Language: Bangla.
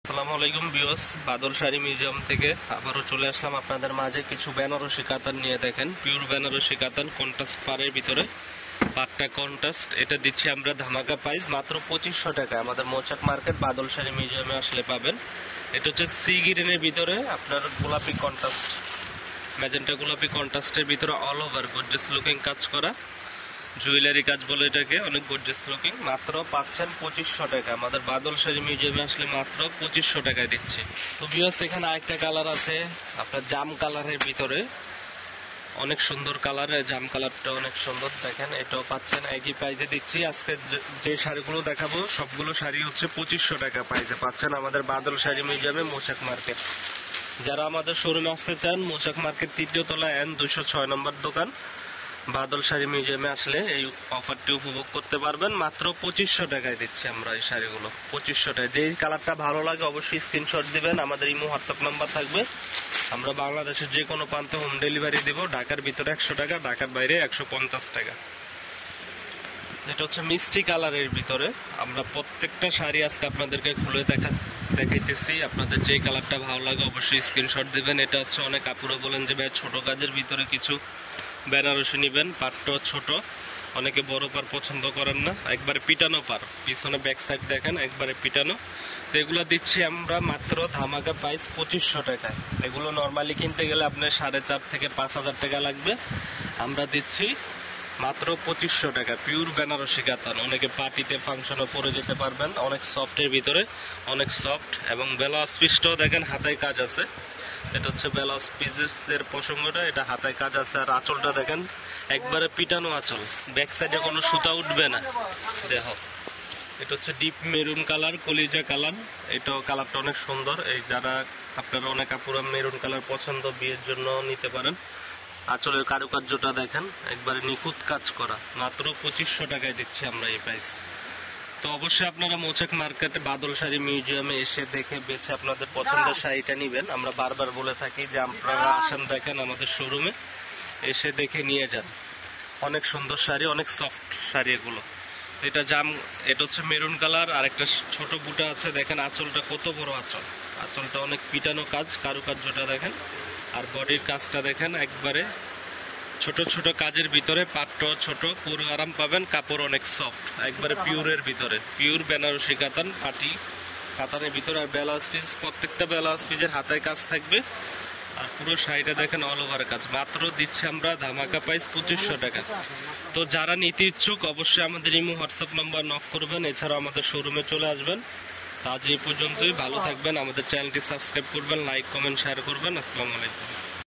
আসসালামু আলাইকুম ভিউয়ার্স, বাদল শাড়ি মিউজিয়াম থেকে আবারও চলে আসলাম আপনাদের মাঝে কিছু বেনারসি কাতান নিয়ে। দেখেন পিওর বেনারসি কাতান, কন্ট্রাস্ট পাড়ের ভিতরে, পাটটা কন্ট্রাস্ট। এটা দিচ্ছি আমরা ধামাকা প্রাইস মাত্র 2500 টাকা। আমাদের মৌচাক মার্কেট বাদল শাড়ি মিউজিয়ামে আসলে পাবেন। এটা হচ্ছে সি গ্রিনের ভিতরে আপনার গোলাপি কন্ট্রাস্ট, ম্যাজেন্টা গোলাপি কন্ট্রাস্টের ভিতরে অল ওভার গর্জিয়াস লুকিং কাজ করা, জুয়েলারি কাজ বলে এটাকে, অনেক গর্জিয়াস লুকিং। মাত্র পাচ্ছেন 2500 টাকা। আমাদের বাদল শাড়ি মিউজিয়ামে আসলে মাত্র 2500 টাকায় দিচ্ছি। তো ভিউয়ার্স, এখানে আরেকটা কালার আছে আপনার জাম কালারের ভিতরে, অনেক সুন্দর কালার, জাম কালারটা অনেক সুন্দর। দেখেন এটাও পাচ্ছেন একই প্রাইজে দিচ্ছি। আজকে যে শাড়িগুলো দেখাবো সবগুলো শাড়ি হচ্ছে 2500 টাকা প্রাইজে পাচ্ছেন আমাদের বাদল শাড়ি মিউজিয়ামে মৌচাক মার্কেট। যারা আমাদের শোরুমে আসতে চান, মৌচাক মার্কেট 3য় তলা N 206 নম্বর দোকান, বাদল শাড়ি মিউজিয়ামে আসলে এই অফারটি উপভোগ করতে পারবেন। মাত্র 2500 টাকায় দিচ্ছি আমরা এই শাড়িগুলো, 2500 টাকায়। যেই কালারটা ভালো লাগে অবশ্যই স্ক্রিনশট দিবেন, আমাদের ইমো হোয়াটসঅ্যাপ নাম্বার থাকবে। আমরা বাংলাদেশের যে কোনো প্রান্তে হোম ডেলিভারি দিব। ঢাকার ভিতরে 100 টাকা, ঢাকার বাইরে 150 টাকা। এটা হচ্ছে মিষ্টি কালারের ভিতরে। আমরা প্রত্যেকটা শাড়ি আজকে আপনাদেরকে খুলে দেখাইতেছি। আপনাদের যে কালারটা ভালো লাগে অবশ্যই স্ক্রিনশট দিবেন। এটা হচ্ছে অনেক আপুরা বলেন যে ভাই ছোট কাজের ভিতরে কিছু বেনারসি নিবেন, পাটটা ছোট, অনেকে বড় পার পছন্দ করেন না, একবারে পিটানো পার, পিছনে ব্যাক সাইড দেখেন একবারে পিটানো। তো এগুলো দিচ্ছি আমরা মাত্র ধামাকা প্রাইস 2500 টাকায়। এগুলো নর্মালি কিনতে গেলে আপনার 4,500 থেকে 5,000 টাকা লাগবে, আমরা দিচ্ছি মাত্র 2500 টাকা। পিওর বেনারসি কাতান, অনেকে পার্টিতে ফাংশনে পরে যেতে পারবেন। অনেক সফটের ভিতরে, অনেক সফট, এবং ব্লাউজ পিসটাও দেখেন হাতায় কাজ আছে। এটা হচ্ছে ব্লাউজ পিসের প্রসঙ্গটা, এটা হাতায় কাজ আছে। আর আঁচলটা দেখেন একবারে পিটানো আঁচল, ব্যাক সাইডে কোনো সুতা উঠবে না। দেখো এটা হচ্ছে ডিপ মেরুন কালার, কলিজা কালার। এটাও কালারটা অনেক সুন্দর। এই যারা আপনারা অনেক আপুরা মেরুন কালার পছন্দ, বিয়ের জন্য নিতে পারেন। আঁচলের কারুকার্যটা দেখেন একবারে নিখুঁত কাজ করা। মাত্র 2500 টাকায় দিচ্ছি আমরা এই প্রাইস। তো অবশ্যই আপনারা মৌচাক মার্কেটে বাদল শাড়ি মিউজিয়ামে এসে দেখে বেছে আপনাদের পছন্দের শাড়িটা নেবেন। আমরা বারবার বলে থাকি যে আপনারা আসেন, দেখেন আমাদের শোরুমে এসে দেখে নিয়ে যান। অনেক সুন্দর শাড়ি, অনেক সফট শাড়ি এগুলো। এটা এটা হচ্ছে মেরুন কালার। আর একটা ছোট বুটা আছে, দেখেন আঁচলটা কত বড় আঁচল, আঁচলটা অনেক পিটানো কাজ, কারুকার্যটা দেখেন। আর বডির কাজটা দেখেন একবারে ছোট ছোট কাজের ভিতরে, পাটটাও ছোট, পুরো আরাম পাবেন, কাপড় অনেক সফট, একবারে পিওরের ভিতরে, পিওর বেনারসি কাতান, পাটি কাতানের ভিতরে। আর ব্লাউজ পিস, প্রত্যেকটা ব্লাউজ পিসের হাতায় কাজ থাকবে। আর পুরো শাড়িটা দেখেন অল ওভার কাজ। মাত্র দিচ্ছি আমরা ধামাকা প্রাইস 2500 টাকা। তো যারা নিতে ইচ্ছুক অবশ্যই আমাদের ইমো হোয়াটসঅ্যাপ নাম্বার নক করবেন, এছাড়াও আমাদের শোরুমে চলে আসবেন। তো আজ এই পর্যন্তই, ভালো থাকবেন, আমাদের চ্যানেলটি সাবস্ক্রাইব করবেন, লাইক কমেন্ট শেয়ার করবেন। আসসালামু আলাইকুম।